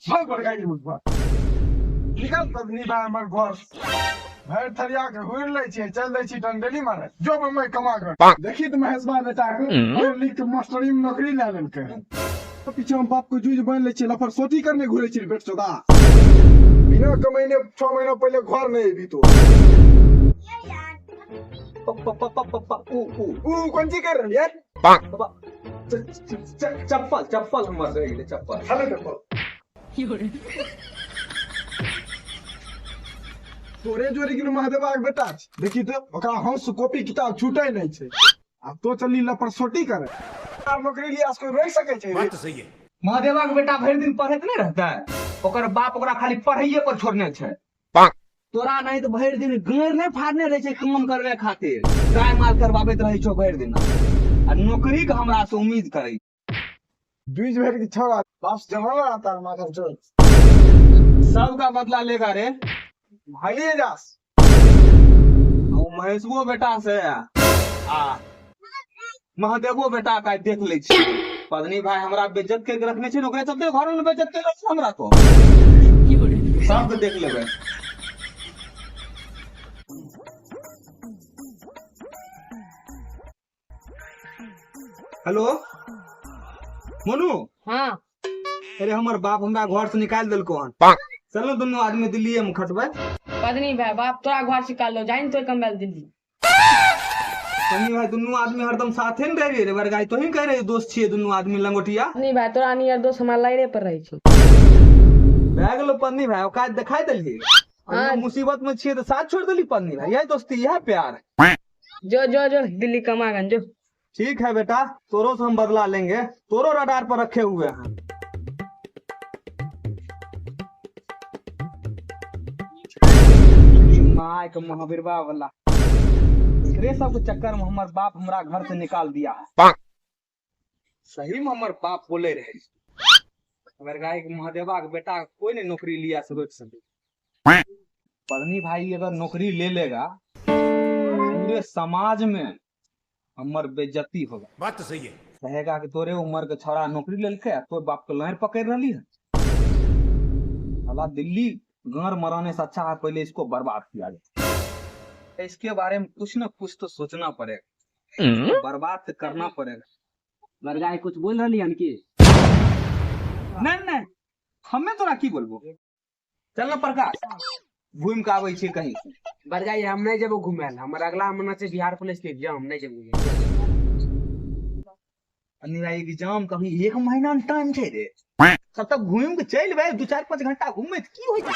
सब बड़काई मुझबा निकल पत्नी भाई हमर घर भैर थरिया के हुड़ ले छी चल दै छी टंडेली मारे जो मैं कमा कर देखी त महेशबा बेटा के पढ़ लिख के मास्टरी में नौकरी ले लेलकै तो पीछे हम बाप को जूझ बन ले छी लफर सोटी करने घुरे छी बेट चोदा बिना कमाईने 6 महीना पहले घर नहीं भी तो कौन ची कर रही है चप्पल चप्पल हमर रह गेलै चप्पल हले चप्पल तोरे जोरी किलो महादेवा के बेटा छै देखी तो ओकरा हंस कॉपी किताब छूटे नहीं छै अब तो चली लपर सोटी करे आर नौकरी लिया कोई रोक सके छै बात तो सही है। महादेवा के बेटा भरि दिन पढ़ैत नहीं रहता ओकर बाप ओकरा खाली पढ़ाइए पर छोड़ने छै तोरा नहीं तो भरि दिन गाड़ नहीं फाड़ने रहे छै काम करवे खातिर गाय माल करवाबैत रहे छौ भरि दिन आ नौकरी के हमरा से उम्मीद करे बीज भर के छोड़ा वापस जमाना आता माथा चोर सबका बदला लेगा रे भाइये जास ओ महेशवो बेटा से आ महादेवो बेटा का देख ले छी पत्नी भाई हमरा बेइज्जत करके रखने छै ओकरे चलते घर में बेइज्जत कर रख हमरा तो सब देख लेबै। हेलो मोनू हाँ अरे हमर बाप हमरा घर से निकाल देलको हन चलो दोनों आदमी दिल्ली में खटबै पत्नी भाई बाप तोरा घर से निकाल लो जाइन तो कम दिल्ली पत्नी भाई दोनों आदमी हरदम साथे न रह रे बरगाई तो ही कह रहे दोस्त छिए दोनों आदमी लंगोटिया पत्नी भाई तोरा नियर दोस्त हमार लाइरे पर रही छी भए गेलो पत्नी भाई औकात दिखाई देली हाँ। मुसीबत में छिए तो साथ छोड़ देली पत्नी भाई यही दोस्ती यह प्यार जो जो जो दिल्ली कमा गन जो ठीक है बेटा तोरो से हम बदला लेंगे तोरो रडार पर रखे हुए हैं। माय के महावीरवा वाला एकरे सब के चक्कर में हमर बाप हमरा घर से निकाल दिया है सही में हमर बाप बोले रहे अगर गाय के महादेवा के बेटा कोई नहीं नौकरी लिया से रोक सके पत्नी भाई अगर नौकरी ले लेगा पूरे समाज में हमर बेइज्जती होगा। बात तो सही है। कहेगा कि तोरे उम्र के छोरा नौकरी लेलके तो बाप के लहर पकड़ रही है अल्लाह दिल्ली गार मराने से अच्छा है पहले इसको बर्बाद किया जाए इसके बारे में कुछ न कुछ तो सोचना पड़ेगा बर्बाद तो करना पड़ेगा। बरगाई कुछ बोल रही हन की नहीं हमें तोरा की बोलबो चल ना प्रकाश घूम के आवे छी कहीं से बरगाई हम नहीं जेबो घूमे ला हमर अगला महीना से बिहार पुलिस के एग्जाम हम नहीं जेबो अन्य एग्जाम कभी 1 महीना में टाइम छै रे तब तक घूम के चल बे 2-4-5 घंटा घूमे त की होय छै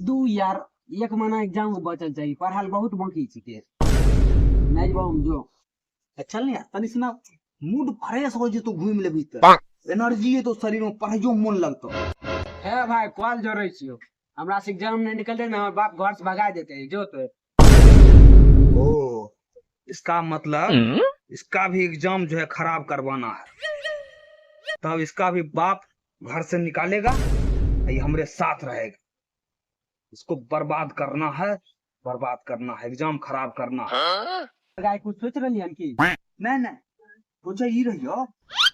दू यार 1 महीना एग्जाम बचल चाहिए पढ़ाल बहुत बाकी छिके नहीं जेबो हम जो चल ने तनी सुना मूड फ्रेश हो जे तो घूम लेबी त एनर्जी है तो शरीर में पढ़ाइयो मन लगतो है भाई कॉल जोड़ै छियो हमरा से एग्जाम नहीं निकलते ना हमर बाप घर से भगा देते जो तो ओ इसका मतलब इसका भी एग्जाम जो है खराब करवाना है तब इसका भी बाप घर से निकालेगा ये हमरे साथ रहेगा इसको बर्बाद करना है एग्जाम खराब करना है। बरगाई कुछ सोच रही हन की नहीं सोचा ही रहियो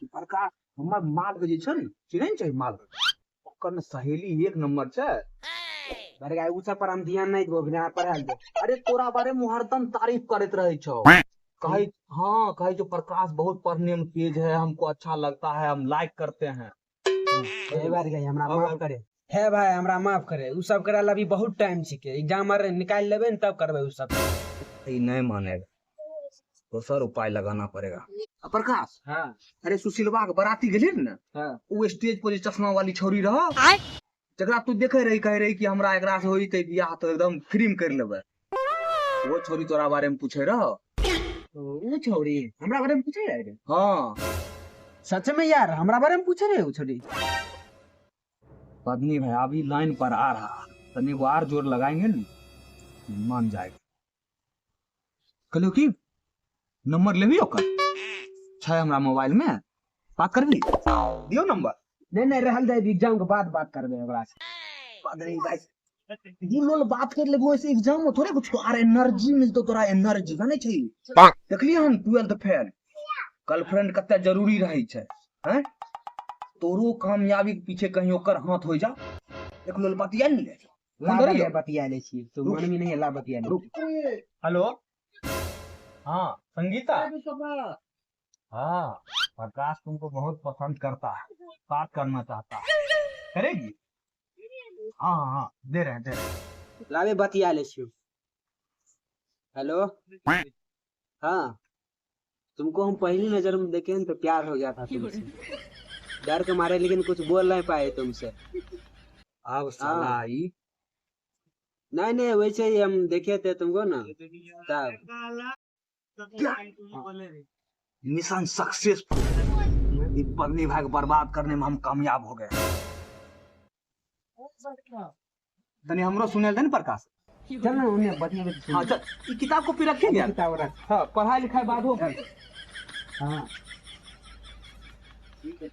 प्रकाश हमर माल के जे छै ने चिन्है छै माल ओकर ने सहेली 1 नंबर छै बरगाई उ सब पर हम ध्यान नहीं देबो बिना पढ़ाल दे अरे तोरा बारे में हरदम तारीफ करत रहे छौ कहे जो प्रकाश बहुत पढ़ने में तेज है हमको अच्छा लगता है हम लाइक करते हैं ए बरगाई हमरा माफ करे है भाई हमरा माफ करे उ सब करे ला अभी बहुत टाइम छिके एग्जाम आर निकाल लेबे न तब करबे उ सब ये नहीं मानेगा तो सर उपाय लगाना पड़ेगा। प्रकाश हां अरे सुशीलवा के बराती गेली ने हां वो स्टेज पर चश्मा वाली छोरी रह जकरा तू देखे रही कह रही कि हमरा एकरा से होई त बियाह तो एकदम फ्री में कर लेबे वो छोरी तोरा बारे में पूछे रह उ छोरी हमरा बारे में पूछे रहे हां सच में यार हमरा बारे में पूछे रहे उ छोरी पत्नी भाई अभी लाइन पर आ रहा तनी बार जोर लगाएंगे ना मान जाएगा कहलो की नंबर लेबी ओकर छै हमरा मोबाइल में बात करबी दियो नंबर नहीं रहल जाए एग्जाम के बाद बात करबे ओकरा से पत्नी भाई ये लोग बात कर लेबो ऐसे एग्जाम में थोड़े कुछ आर एनर्जी मिलतो तोरा एनर्जी जाने छै देखलिए हम 12th फेल गर्लफ्रेंड कते जरूरी रही छै हैं तोरो कामयाबी के पीछे कहीं ओकर हाथ हो जा एक लोल बतिया नहीं ले ला बतिया ले छी तो मन में नहीं ला बतिया ले। हेलो हाँ संगीता हाँ प्रकाश तुमको बहुत पसंद करता है, बात करना चाहता है, करेगी? हाँ हाँ हाँ दे रहे हैं। लावे बतिया ले छी। हेलो हाँ तुमको हम पहली नजर में देखे तो प्यार हो गया था तुमसे, डर के मारे लेकिन कुछ बोल नहीं पाए तुमसे। अब साला आई नहीं नहीं वैसे ही हम देखे थे तुमको ना तब। मिशन सक्सेसफुल, इस पगली भाई को बर्बाद करने में हम कामयाब हो गए। तने हमरो सुने दे न प्रकाश। चल ना उन्हें बतिया ले। हाँ चल ये किताब को फिर रखेंगे किताब रख। हाँ पढ़ाई लिखाई बाद हो। हाँ ठीक है।